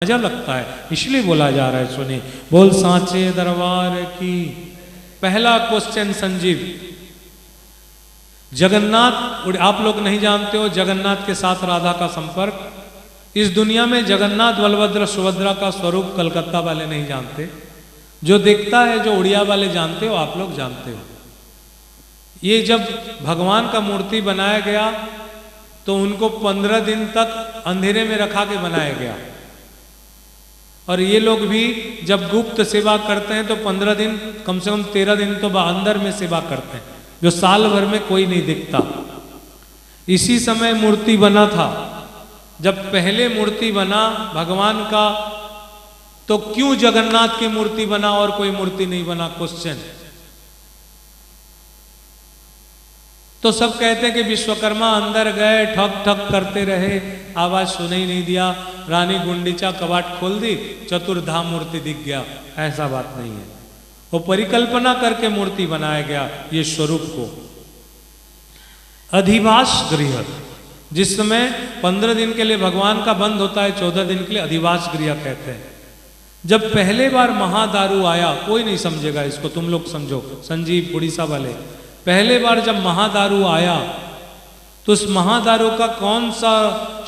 मजा लगता है, इसलिए बोला जा रहा है। सुनिए, बोल सांचे दरबार की। पहला क्वेश्चन संजीव, जगन्नाथ, आप लोग नहीं जानते हो जगन्नाथ के साथ राधा का संपर्क। इस दुनिया में जगन्नाथ बलभद्र सुभद्रा का स्वरूप कलकत्ता वाले नहीं जानते, जो देखता है, जो उड़िया वाले जानते हो, आप लोग जानते हो। ये जब भगवान का मूर्ति बनाया गया तो उनको 15 दिन तक अंधेरे में रखा के बनाया गया, और ये लोग भी जब गुप्त सेवा करते हैं तो 15 दिन, कम से कम 13 दिन तो अंदर में सेवा करते हैं, जो साल भर में कोई नहीं दिखता। इसी समय मूर्ति बना था। जब पहले मूर्ति बना भगवान का, तो क्यों जगन्नाथ की मूर्ति बना और कोई मूर्ति नहीं बना? क्वेश्चन। तो सब कहते हैं कि विश्वकर्मा अंदर गए, ठक ठक करते रहे, आवाज सुनाई नहीं दिया, रानी गुंडीचा कबाट खोल दी, चतुर्धाम मूर्ति दिख गया। ऐसा बात नहीं है, वो परिकल्पना करके मूर्ति बनाया गया ये स्वरूप को। अधिवास गृह, जिस समय 15 दिन के लिए भगवान का बंद होता है, 14 दिन के लिए अधिवास गृह कहते हैं। जब पहले बार महादारू आया, कोई नहीं समझेगा इसको, तुम लोग समझो, संजीव उड़ीसा वाले, पहले बार जब महादारू आया तो उस महादारू का कौन सा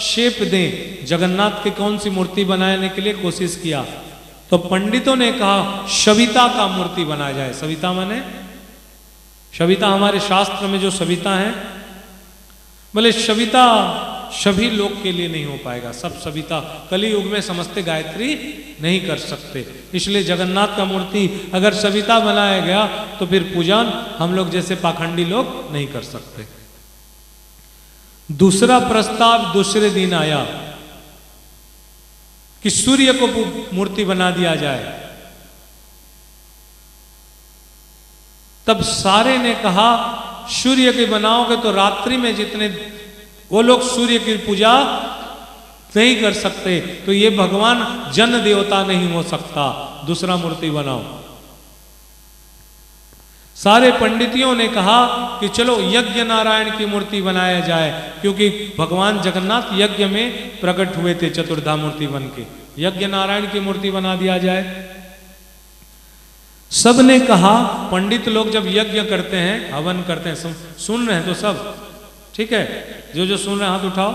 शेप दें, जगन्नाथ की कौन सी मूर्ति बनाने के लिए कोशिश किया, तो पंडितों ने कहा सविता का मूर्ति बनाया जाए। सविता माने, सविता हमारे शास्त्र में जो सविता है, बोले सविता सभी लोग के लिए नहीं हो पाएगा, सब सविता कली युग में समझते गायत्री नहीं कर सकते, इसलिए जगन्नाथ का मूर्ति अगर सविता बनाया गया तो फिर पूजन हम लोग जैसे पाखंडी लोग नहीं कर सकते। दूसरा प्रस्ताव दूसरे दिन आया कि सूर्य को मूर्ति बना दिया जाए। तब सारे ने कहा सूर्य की बनाओगे तो रात्रि में जितने वो लोग सूर्य की पूजा नहीं कर सकते, तो ये भगवान जन देवता नहीं हो सकता, दूसरा मूर्ति बनाओ। सारे पंडितियों ने कहा कि चलो यज्ञ नारायण की मूर्ति बनाया जाए, क्योंकि भगवान जगन्नाथ यज्ञ में प्रकट हुए थे चतुर्धा मूर्ति बन के, यज्ञ नारायण की मूर्ति बना दिया जाए। सब ने कहा, पंडित लोग जब यज्ञ करते हैं, हवन करते हैं, सुन रहे हैं तो सब ठीक है, जो जो सुन रहे हैं हाथ उठाओ।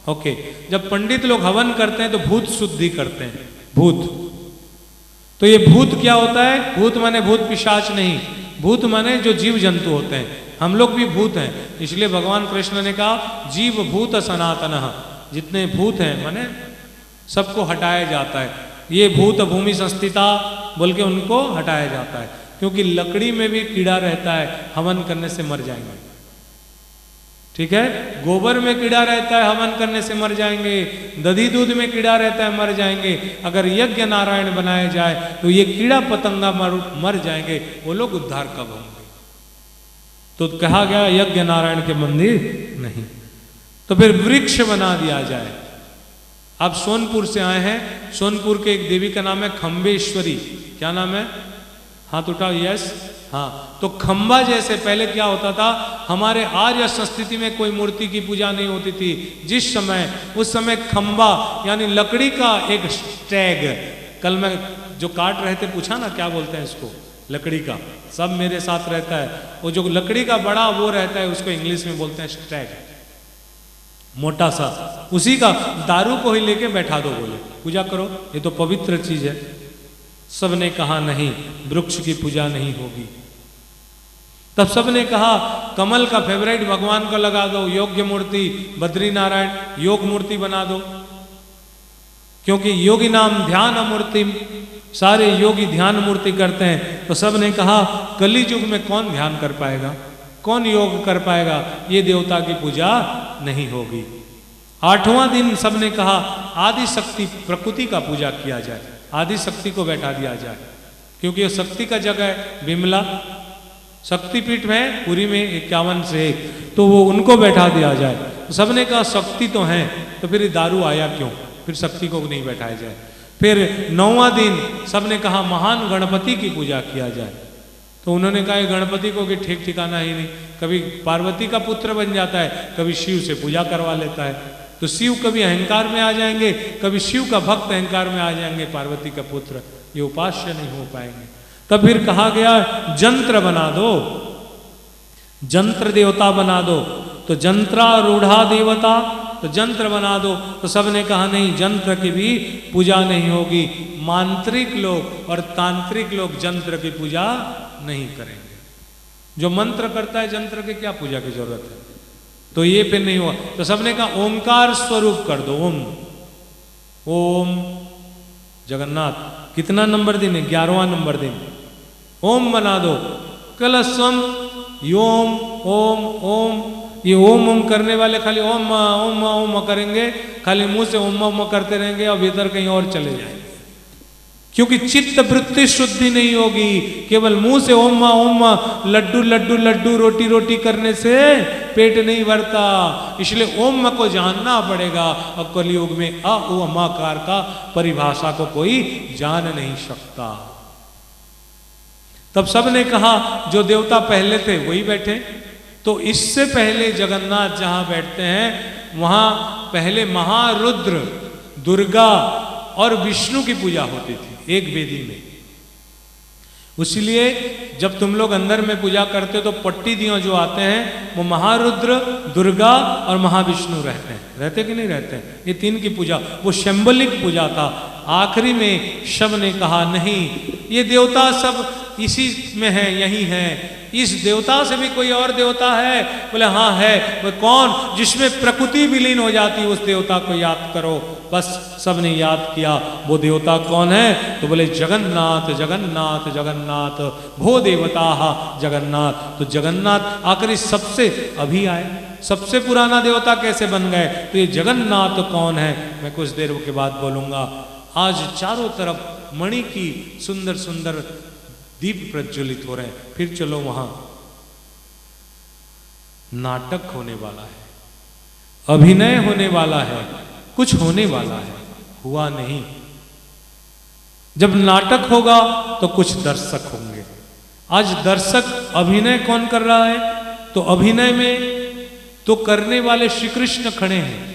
ओके, जब पंडित लोग हवन करते हैं तो भूत शुद्धि करते हैं, भूत। तो ये भूत क्या होता है? भूत माने भूत पिशाच नहीं, भूत माने जो जीव जंतु होते हैं, हम लोग भी भूत हैं, इसलिए भगवान कृष्ण ने कहा जीव भूत सनातन, जितने भूत हैं माने सबको हटाया जाता है। ये भूत भूमि संस्थिता बोल के उनको हटाया जाता है, क्योंकि लकड़ी में भी कीड़ा रहता है, हवन करने से मर जाएंगे, ठीक है। गोबर में कीड़ा रहता है, हवन करने से मर जाएंगे। दधी दूध में कीड़ा रहता है, मर जाएंगे। अगर यज्ञ नारायण बनाया जाए तो ये कीड़ा पतंगा मर जाएंगे, वो लोग उद्धार कब होंगे? तो कहा गया यज्ञ नारायण के मंदिर नहीं, तो फिर वृक्ष बना दिया जाए। आप सोनपुर से आए हैं, सोनपुर के एक देवी का नाम है खंबेश्वरी, क्या नाम है? हाथ उठाओ, यस, हाँ। तो खंबा जैसे पहले क्या होता था, हमारे आर्य संस्कृति में कोई मूर्ति की पूजा नहीं होती थी, जिस समय उस समय खंबा यानी लकड़ी का एक स्टैग, कल मैं जो काट रहे थे पूछा ना क्या बोलते हैं इसको, लकड़ी का, सब मेरे साथ रहता है, वो जो लकड़ी का बड़ा वो रहता है उसको इंग्लिश में बोलते हैं स्टैग, मोटा सा, उसी का दारू को ही लेके बैठा दो, बोले पूजा करो, ये तो पवित्र चीज है। सब ने कहा नहीं, वृक्ष की पूजा नहीं होगी। तब सब ने कहा कमल का फेवरेट भगवान को लगा दो, योग्य मूर्ति बद्री नारायण योग मूर्ति बना दो, क्योंकि योगी नाम ध्यान मूर्ति, सारे योगी ध्यान मूर्ति करते हैं। तो सब ने कहा कली युग में कौन ध्यान कर पाएगा, कौन योग कर पाएगा, ये देवता की पूजा नहीं होगी। 8वां दिन सब ने कहा आदि शक्ति प्रकृति का पूजा किया जाए, आदि शक्ति को बैठा दिया जाए, क्योंकि ये शक्ति का जगह है, बिमला शक्तिपीठ में पुरी में 51 से 1, तो वो उनको बैठा दिया जाए। तो सबने कहा शक्ति तो है, तो फिर दारू आया क्यों, फिर शक्ति को नहीं बैठाया जाए। फिर 9वां दिन सबने कहा महान गणपति की पूजा किया जाए, तो उन्होंने कहा गणपति को कि ठीक ठिकाना ही नहीं, कभी पार्वती का पुत्र बन जाता है, कभी शिव से पूजा करवा लेता है, तो शिव कभी अहंकार में आ जाएंगे, कभी शिव का भक्त अहंकार में आ जाएंगे, पार्वती का पुत्र, ये उपास्य नहीं हो पाएंगे। तब फिर कहा गया जंत्र बना दो, जंत्र देवता बना दो। तो जंत्रारूढ़ा देवता, तो जंत्र बना दो। तो सबने कहा नहीं, जंत्र की भी पूजा नहीं होगी, मांत्रिक लोग और तांत्रिक लोग जंत्र की पूजा नहीं करेंगे। जो मंत्र करता है जंत्र की क्या पूजा की जरूरत है? तो ये फिर नहीं हुआ। तो सबने कहा ओंकार स्वरूप कर दो, ओम ओम जगन्नाथ। कितना नंबर दिन है? 11वां नंबर दिन। ओम बना दो, कलस्वम योम ओम ओम। ये ओम ओम करने वाले खाली ओम ओम ओम करेंगे, खाली मुंह से ओम ओम करते रहेंगे और भीतर कहीं और चले जाएंगे, क्योंकि चित्त वृत्ति शुद्धि नहीं होगी। केवल मुंह से ओम ओम, लड्डू लड्डू लड्डू, रोटी रोटी करने से पेट नहीं भरता। इसलिए ओम को जानना पड़ेगा। और कलयुग में अ उ अमाकार का परिभाषा को कोई जान नहीं सकता। तब सबने कहा जो देवता पहले थे वही बैठे। तो इससे पहले जगन्नाथ जहां बैठते हैं, वहां पहले महारुद्र, दुर्गा और विष्णु की पूजा होती थी एक वेदी में। इसलिए जब तुम लोग अंदर में पूजा करते हो तो पट्टी दियों जो आते हैं वो महारुद्र, दुर्गा और महाविष्णु रहते हैं। रहते कि नहीं रहते हैं? ये तीन की पूजा, वो सिंबॉलिक पूजा था। आखिरी में शब ने कहा नहीं, ये देवता सब इसी में है, यही है। इस देवता से भी कोई और देवता है? बोले हाँ है। वो कौन? जिसमें प्रकृति विलीन हो जाती, उस देवता को याद करो। बस सबने याद किया। वो देवता कौन है? तो बोले जगन्नाथ जगन्नाथ जगन्नाथ, भो देवता जगन्नाथ। तो जगन्नाथ आखिरी सबसे अभी आए। सबसे पुराना देवता कैसे बन गए? तो ये जगन्नाथ कौन है मैं कुछ देर के बाद बोलूंगा। आज चारों तरफ मणि की सुंदर सुंदर दीप प्रज्वलित हो रहे हैं। फिर चलो वहां नाटक होने वाला है, अभिनय होने वाला है, कुछ होने वाला है। हुआ नहीं। जब नाटक होगा तो कुछ दर्शक होंगे। आज दर्शक अभिनय कौन कर रहा है? तो अभिनय में तो करने वाले श्री कृष्ण खड़े हैं,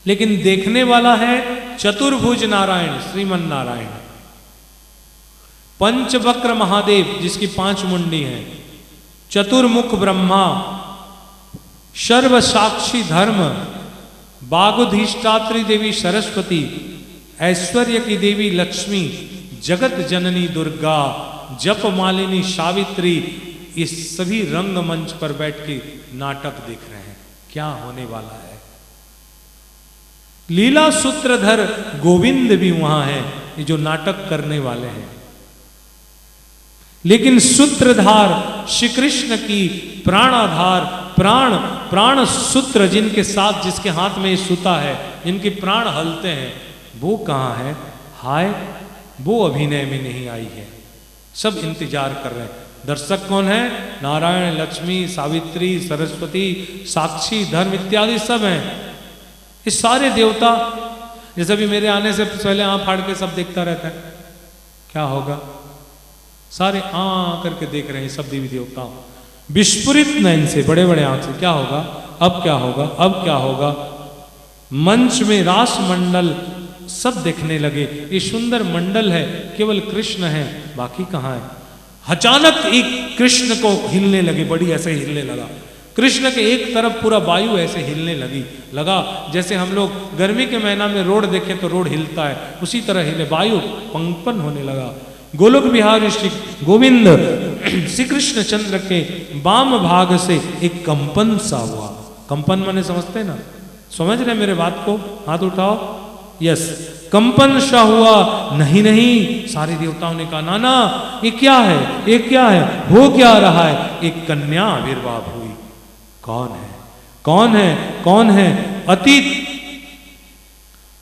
लेकिन देखने वाला है चतुर्भुज नारायण, श्रीमन नारायण, पंचवक्र महादेव जिसकी 5 मुंडी हैं, चतुर्मुख ब्रह्मा, सर्व साक्षी धर्म, बागुधिष्ठात्री देवी सरस्वती, ऐश्वर्य की देवी लक्ष्मी, जगत जननी दुर्गा, जप मालिनी सावित्री, इस सभी रंगमंच पर बैठ के नाटक देख रहे हैं। क्या होने वाला है? लीला सूत्रधर गोविंद भी वहां है, ये जो नाटक करने वाले हैं। लेकिन सूत्रधार श्री कृष्ण की प्राणाधार, प्राण सूत्र जिनके साथ, जिसके हाथ में ये सूता है, जिनके प्राण हलते हैं, वो कहाँ है? हाय, वो अभिनय में नहीं आई है। सब इंतजार कर रहे हैं। दर्शक कौन है? नारायण, लक्ष्मी, सावित्री, सरस्वती, साक्षी, धर्म इत्यादि सब हैं। ये सारे देवता, जैसे भी मेरे आने से पहले आंख फाड़ के सब देखता रहता है, क्या होगा? सारे करके देख रहे हैं सब देवी देवता, विस्फुरित नयन से, बड़े बड़े आंख से। क्या होगा? अब क्या होगा? अब क्या होगा? मंच में रास मंडल सब देखने लगे। ये सुंदर मंडल है, केवल कृष्ण है, बाकी कहाँ है? अचानक एक कृष्ण को हिलने लगे, बड़ी ऐसे हिलने लगा। कृष्ण के एक तरफ पूरा वायु ऐसे हिलने लगा जैसे हम लोग गर्मी के महीना में रोड देखें तो रोड हिलता है, उसी तरह हिले, वायु कंपन होने लगा। गोलोक बिहारी श्री गोविंद श्री कृष्ण चंद्र के वाम भाग से एक कंपन सा हुआ। कंपन माने समझते ना? समझ रहे मेरे बात को? हाथ उठाओ। यस, कंपन सा हुआ। नहीं नहीं, सारे देवताओं ने कहा ना ना, ये क्या है? ये क्या है? हो क्या रहा है? एक कन्या आविर्भाव हुई। कौन है? कौन है? कौन है? अतीत।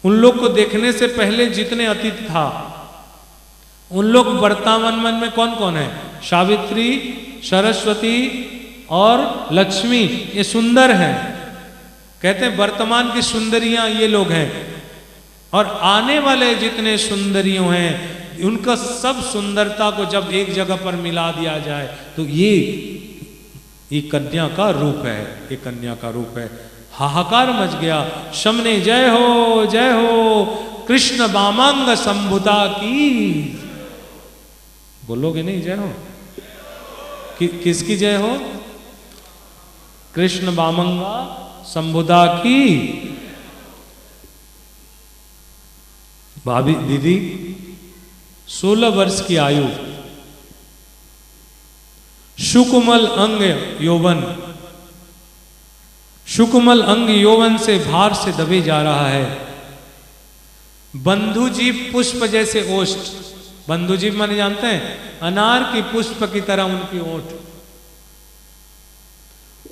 उन लोग को देखने से पहले जितने अतीत था, उन लोग वर्तमान मन में कौन कौन है? सावित्री, सरस्वती और लक्ष्मी, ये सुंदर हैं। कहते हैं वर्तमान की सुंदरियां ये लोग हैं, और आने वाले जितने सुंदरियों हैं, उनका सब सुंदरता को जब एक जगह पर मिला दिया जाए तो ये कन्या का रूप है। ये कन्या का रूप है। हाहाकार मच गया। शमने जय हो कृष्ण वामांग संभुता की। बोलोगे नहीं जय हो? किसकी जय हो? कृष्ण वामंगा संभुता की। भाभी दीदी 16 वर्ष की आयु, सुकुमल अंग यौवन, सुकुमल अंग यौवन से भार से दबे जा रहा है। बंधुजीव पुष्प जैसे ओष्ठ, बंधुजीव माने जानते हैं? अनार की पुष्प की तरह उनकी ओठ।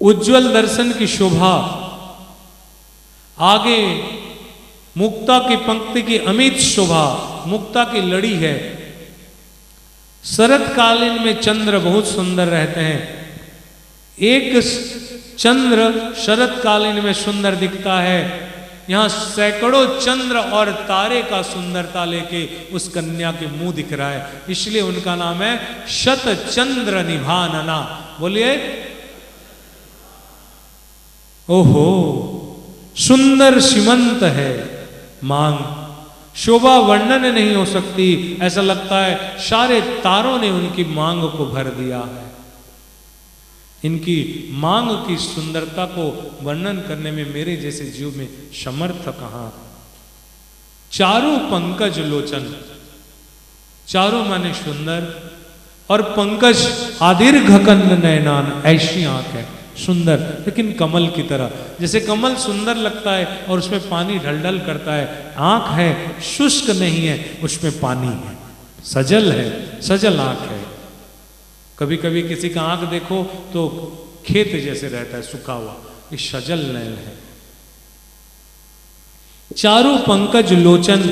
उज्जवल दर्शन की शोभा, आगे मुक्ता की पंक्ति की अमित शोभा, मुक्ता की लड़ी है। शरतकालीन में चंद्र बहुत सुंदर रहते हैं। एक चंद्र शरतकालीन में सुंदर दिखता है। यहां सैकड़ों चंद्र और तारे का सुंदरता लेके उस कन्या के मुंह दिख रहा है, इसलिए उनका नाम है शत चंद्र निभानना। बोलिए ओहो, सुंदर सीमंत है मांग, शोभा वर्णन नहीं हो सकती। ऐसा लगता है सारे तारों ने उनकी मांग को भर दिया है। इनकी मांग की सुंदरता को वर्णन करने में मेरे जैसे जीव में समर्थ कहां। चारों पंकज लोचन, चारों माने सुंदर, और पंकज आदीर्घ कंद नयनान, ऐसी आंख है सुंदर, लेकिन कमल की तरह। जैसे कमल सुंदर लगता है और उसमें पानी ढलढल करता है, आंख है शुष्क नहीं है, उसमें पानी है, सजल है, सजल आंख है। कभी कभी किसी का आंख देखो तो खेत जैसे रहता है, सूखा हुआ, ये सजल नयन है। चारों पंकज लोचन,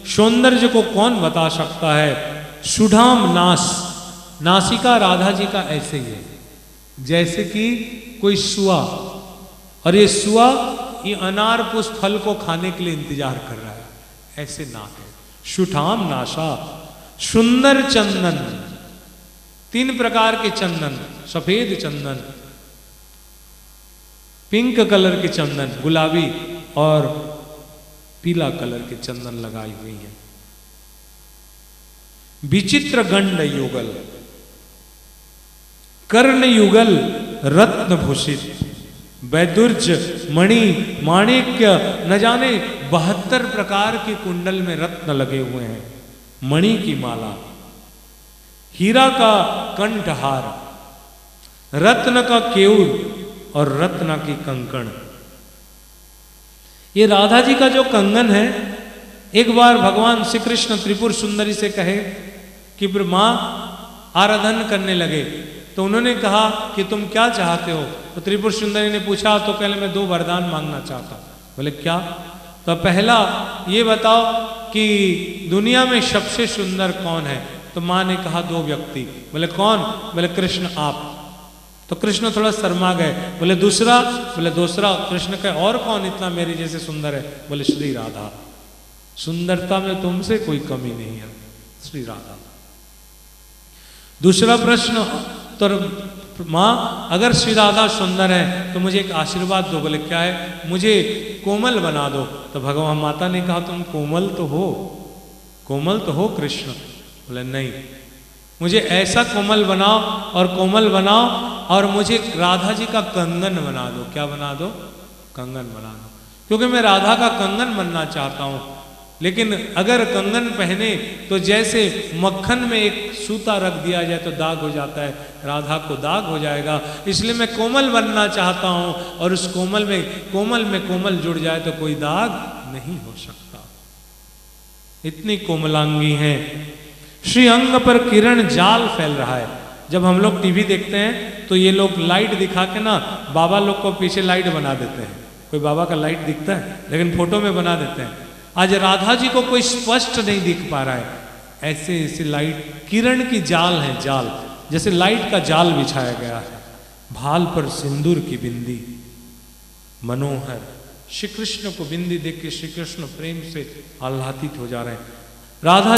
सौंदर्य को कौन बता सकता है? सुधाम नास, नासिका राधा जी का ऐसे ही है जैसे कि कोई सुआ, और ये सुआ ये अनार पुष्प फल को खाने के लिए इंतजार कर रहा है, ऐसे नाक है। सुठाम नाशा, सुंदर चंदन, 3 प्रकार के चंदन, सफेद चंदन, पिंक कलर के चंदन, गुलाबी और पीला कलर के चंदन लगाई हुई है। विचित्र गंड युगल, कर्ण युगल रत्न भूषित, वैदुर्ज मणि माणिक्य, न जाने 72 प्रकार के कुंडल में रत्न लगे हुए हैं। मणि की माला, हीरा का कंठहार, रत्न का केयूर और रत्न की कंकण। ये राधा जी का जो कंगन है, एक बार भगवान श्री कृष्ण त्रिपुर सुंदरी से कहे कि मां आराधन करने लगे, तो उन्होंने कहा कि तुम क्या चाहते हो? तो त्रिपुर सुंदरी ने पूछा, तो कहले मैं 2 वरदान मांगना चाहता हूं। बोले क्या? तो पहला ये बताओ कि दुनिया में सबसे सुंदर कौन है? तो मां ने कहा 2 व्यक्ति। बोले कौन? बोले कृष्ण आप। तो कृष्ण थोड़ा शर्मा गए। बोले दूसरा? बोले दूसरा। कृष्ण कहे और कौन इतना मेरे जैसे सुंदर है? बोले श्री राधा, सुंदरता में तुमसे कोई कमी नहीं है, श्री राधा। दूसरा प्रश्न, तो मां अगर श्री राधा सुंदर है तो मुझे एक आशीर्वाद दो। बोले क्या है? मुझे कोमल बना दो। तो भगवान माता ने कहा तुम कोमल तो हो, कोमल तो हो कृष्ण। बोले नहीं, मुझे ऐसा कोमल बनाओ और कोमल बनाओ और मुझे राधा जी का कंगन बना दो। क्या बना दो? कंगन बना दो, क्योंकि मैं राधा का कंगन बनना चाहता हूं। लेकिन अगर कंगन पहने तो जैसे मक्खन में एक सूता रख दिया जाए तो दाग हो जाता है, राधा को दाग हो जाएगा। इसलिए मैं कोमल बनना चाहता हूं और उस कोमल में कोमल जुड़ जाए तो कोई दाग नहीं हो सकता। इतनी कोमलांगी हैं। श्री अंग पर किरण जाल फैल रहा है। जब हम लोग टीवी देखते हैं तो ये लोग लाइट दिखा के ना बाबा लोग को पीछे लाइट बना देते हैं। कोई बाबा का लाइट दिखता है, लेकिन फोटो में बना देते हैं। आज राधा जी को कोई स्पष्ट नहीं दिख पा रहा है। ऐसे ऐसे लाइट, किरण की जाल है, जाल जैसे लाइट का जाल बिछाया गया है। भाल पर सिंदूर की बिंदी, मनोहर। श्री कृष्ण को बिंदी देख के श्री कृष्ण प्रेम से आह्लादित हो जा रहे हैं। राधा